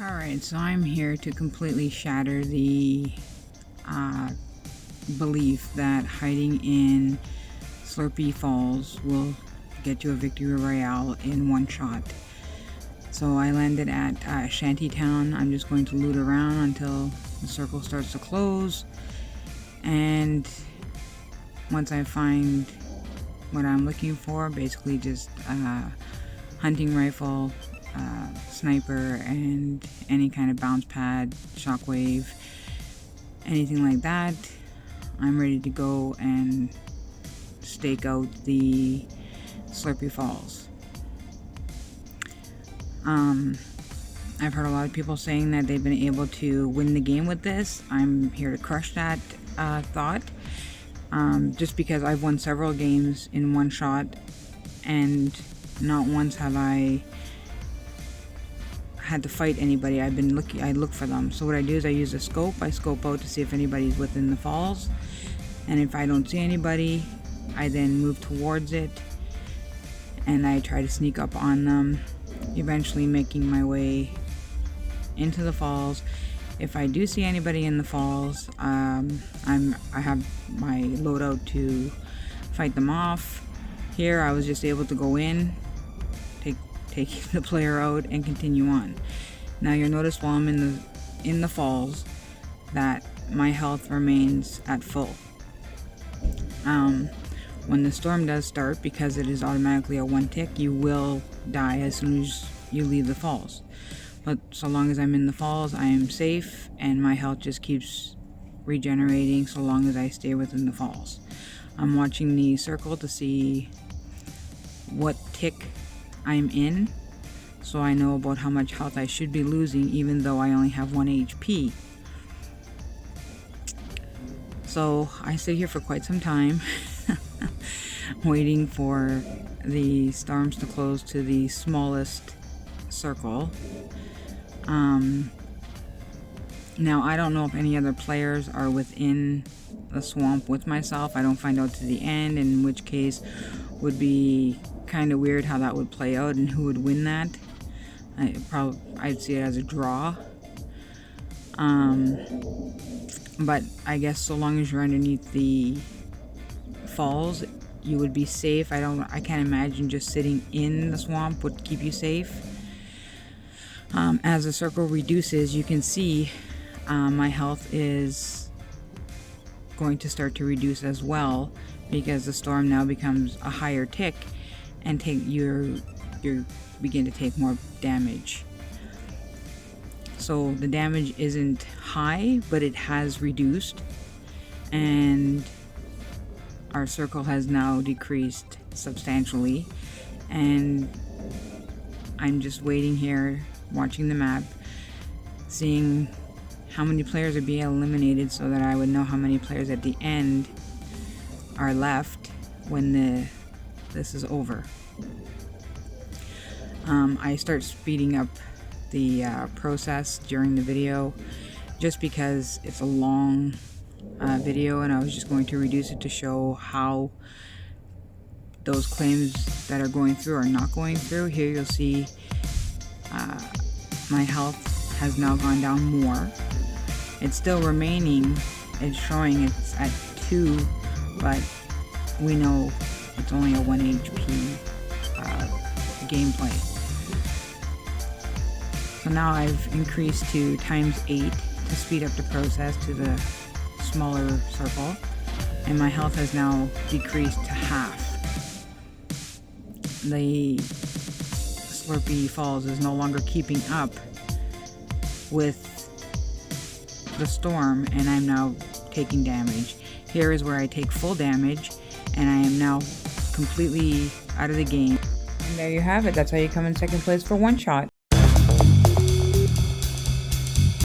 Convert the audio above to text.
Alright, so I'm here to completely shatter the belief that hiding in Slurpy Falls will get you a victory royale in one shot. So I landed at Shantytown. I'm just going to loot around until the circle starts to close, and once I find what I'm looking for, basically just hunting rifle, sniper, and any kind of bounce pad, shockwave, anything like that, I'm ready to go and stake out the Slurpy Falls. I've heard a lot of people saying that they've been able to win the game with this. I'm here to crush that thought, just because I've won several games in one shot, and not once have I had to fight anybody. I look for them. So what I do is I use a scope. I scope out to see if anybody's within the falls, and if I don't see anybody, I then move towards it and I try to sneak up on them, eventually making my way into the falls. If I do see anybody in the falls, I have my loadout to fight them off. Here I was just able to go in, take the player out, and continue on. Now you'll notice while I'm in the falls that my health remains at full. When the storm does start, because it is automatically a one tick, you will die as soon as you leave the falls. But so long as I'm in the falls, I am safe, and my health just keeps regenerating so long as I stay within the falls. I'm watching the circle to see what tick I'm in, so I know about how much health I should be losing, even though I only have 1 HP. So I sit here for quite some time waiting for the storms to close to the smallest circle. Now I don't know if any other players are within the swamp with myself. I don't find out to the end, in which case would be kind of weird how that would play out and who would win that. I'd see it as a draw. But I guess so long as you're underneath the falls, you would be safe. I can't imagine just sitting in the swamp would keep you safe. As the circle reduces, you can see my health is going to start to reduce as well, because the storm now becomes a higher tick, and you begin to take more damage. So the damage isn't high, but it has reduced, and our circle has now decreased substantially, and I'm just waiting here, watching the map, seeing how many players are being eliminated so that I would know how many players at the end are left when this is over. I start speeding up the process during the video, just because it's a long video, and I was just going to reduce it to show how those claims that are going through are not going through. Here you'll see my health has now gone down more. It's still remaining, it's showing it's at 2, but we know it's only a 1 HP gameplay. So now I've increased to ×8 to speed up the process to the smaller circle, and my health has now decreased to half. The Slurpy Falls is no longer keeping up with the storm, and I'm now taking damage. Here is where I take full damage, and I am now completely out of the game. And there you have it. That's how you come in second place for one shot.